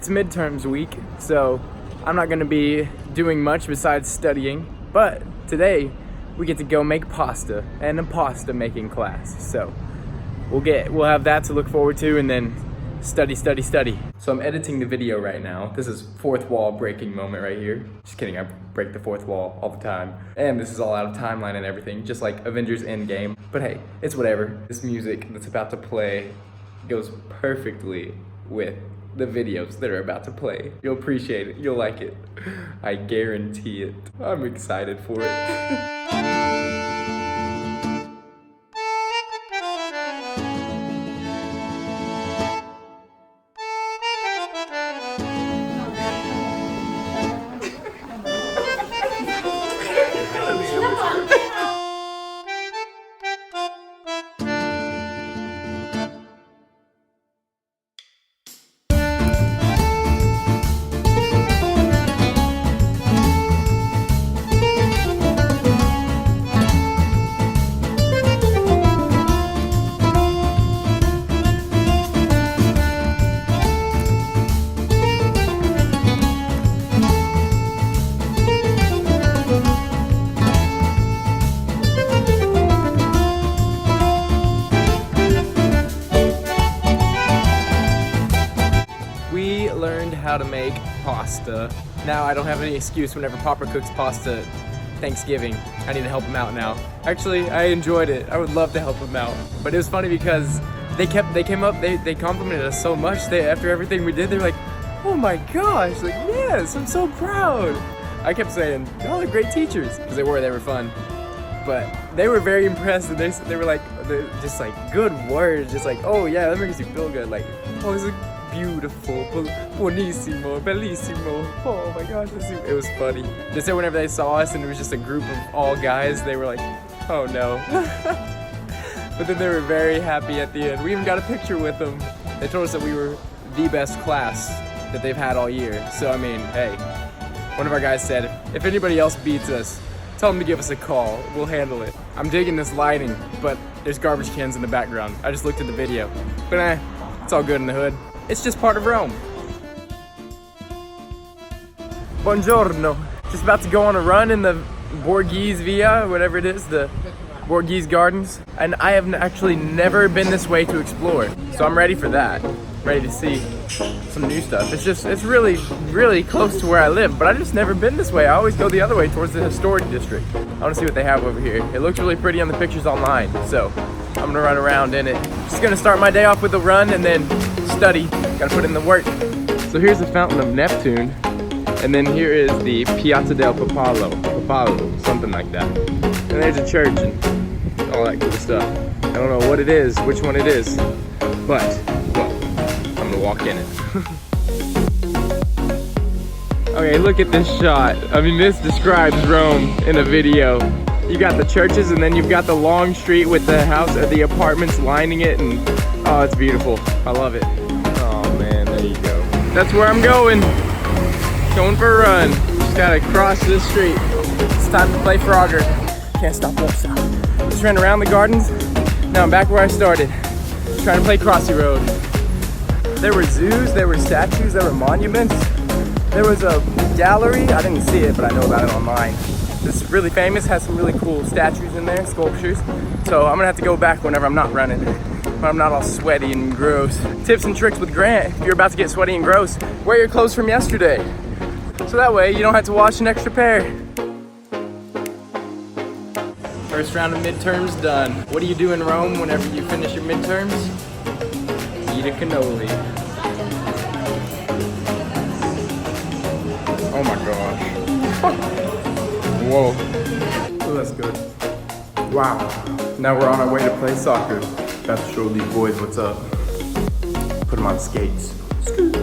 It's midterms week, so I'm not gonna be doing much besides studying, but today we get to go make pasta and a pasta making class. So we'll have that to look forward to, and then study. So I'm editing the video right now. This is fourth wall breaking moment right here. Just kidding, I break the fourth wall all the time. And this is all out of timeline and everything, just like Avengers Endgame. But hey, it's whatever. This music that's about to play goes perfectly with the videos that are about to play. You'll appreciate it, you'll like it. I guarantee it. I'm excited for it. Learned how to make pasta. Now I don't have any excuse whenever Papa cooks pasta Thanksgiving. I need to help him out now. Actually, I enjoyed it. I would love to help him out. But it was funny because they complimented us so much. After everything we did, they're like, oh my gosh, like, yes, I'm so proud. I kept saying, y'all are great teachers, because they were fun. But they were very impressed, and they were like, just like good words, just like, oh yeah, that makes you feel good. Like, oh, this is beautiful, buonissimo, bellissimo. Oh my gosh, it was funny. They said whenever they saw us and it was just a group of all guys, they were like, oh no. But then they were very happy at the end. We even got a picture with them. They told us that we were the best class that they've had all year. So I mean, hey, one of our guys said, if anybody else beats us, tell them to give us a call. We'll handle it. I'm digging this lighting, but there's garbage cans in the background. I just looked at the video. But it's all good in the hood. It's just part of Rome. Buongiorno. Just about to go on a run in the Borghese Via, whatever it is, the Borghese Gardens. And I have actually never been this way to explore. So I'm ready for that. Ready to see some new stuff. It's really close to where I live, but I've just never been this way. I always go the other way towards the historic district. I want to see what they have over here. It looks really pretty on the pictures online, so I'm gonna run around in it. Just gonna start my day off with a run and then study. Gotta put in the work. So here's the Fountain of Neptune, and then here is the Piazza del Popolo, something like that. And there's a church and all that cool stuff. I don't know what it is, which one it is, but well, I'm gonna walk in it. Okay, look at this shot. I mean, this describes Rome in a video. You got the churches, and then you've got the long street with the house or the apartments lining it, and oh, it's beautiful. I love it. Oh man, there you go. That's where I'm going. Going for a run. Just gotta cross this street. It's time to play Frogger. Can't stop, won't stop. Just ran around the gardens. Now I'm back where I started. Trying to play Crossy Road. There were zoos, there were statues, there were monuments. There was a gallery. I didn't see it, but I know about it online. It's really famous, has some really cool statues in there, sculptures. So I'm gonna have to go back whenever I'm not running, when I'm not all sweaty and gross. Tips and tricks with Grant. If you're about to get sweaty and gross, wear your clothes from yesterday. So that way you don't have to wash an extra pair. First round of midterms done. What do you do in Rome whenever you finish your midterms? Eat a cannoli. Oh my gosh. Whoa. Oh, that's good. Wow. Now we're on our way to play soccer. Got to show these boys what's up. Put them on skates. Scoot.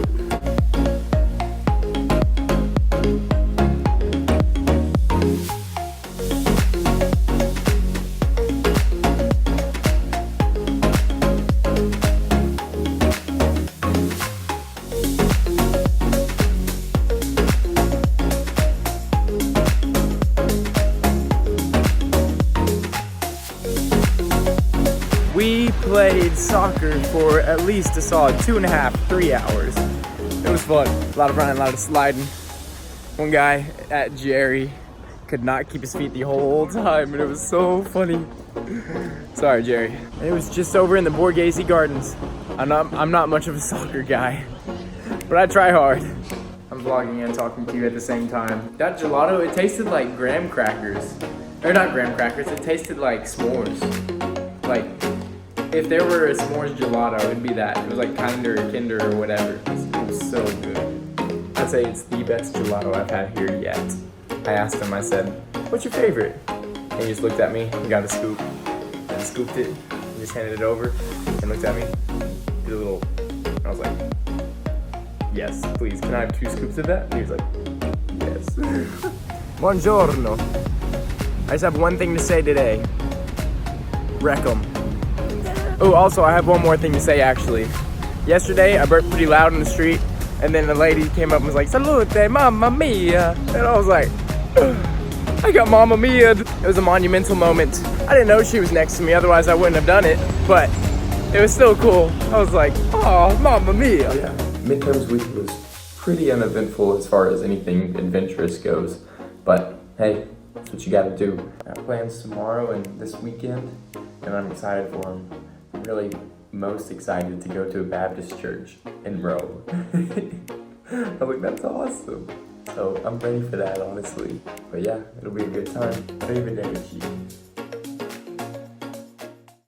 We played soccer for at least a solid 2.5, 3 hours. It was fun. A lot of running, a lot of sliding. One guy at Jerry could not keep his feet the whole time, and it was so funny. Sorry, Jerry. It was just over in the Borghese Gardens. I'm not much of a soccer guy, but I try hard. I'm vlogging and talking to you at the same time. That gelato, it tasted like graham crackers. Or not graham crackers, it tasted like s'mores. Like, if there were a s'mores gelato, it'd be that. It was like Kinder or whatever. It was so good. I'd say it's the best gelato I've had here yet. I asked him, I said, what's your favorite? And he just looked at me and got a scoop. And scooped it, and just handed it over, and looked at me. Did a little, I was like, yes, please, can I have 2 scoops of that? And he was like, yes. Buongiorno. I just have one thing to say today. Wreck 'em. Oh, also, I have one more thing to say, actually. Yesterday, I burped pretty loud in the street, and then the lady came up and was like, salute, mamma mia. And I was like, I got mamma mia. It was a monumental moment. I didn't know she was next to me, otherwise I wouldn't have done it, but it was still cool. I was like, oh, mamma mia. Yeah. Midterms week was pretty uneventful as far as anything adventurous goes, but hey, that's what you gotta do. I have plans tomorrow and this weekend, and I'm excited for them. I'm really most excited to go to a Baptist church in Rome. I was like, that's awesome. So I'm ready for that, honestly. But yeah, it'll be a good time. Arrivederci.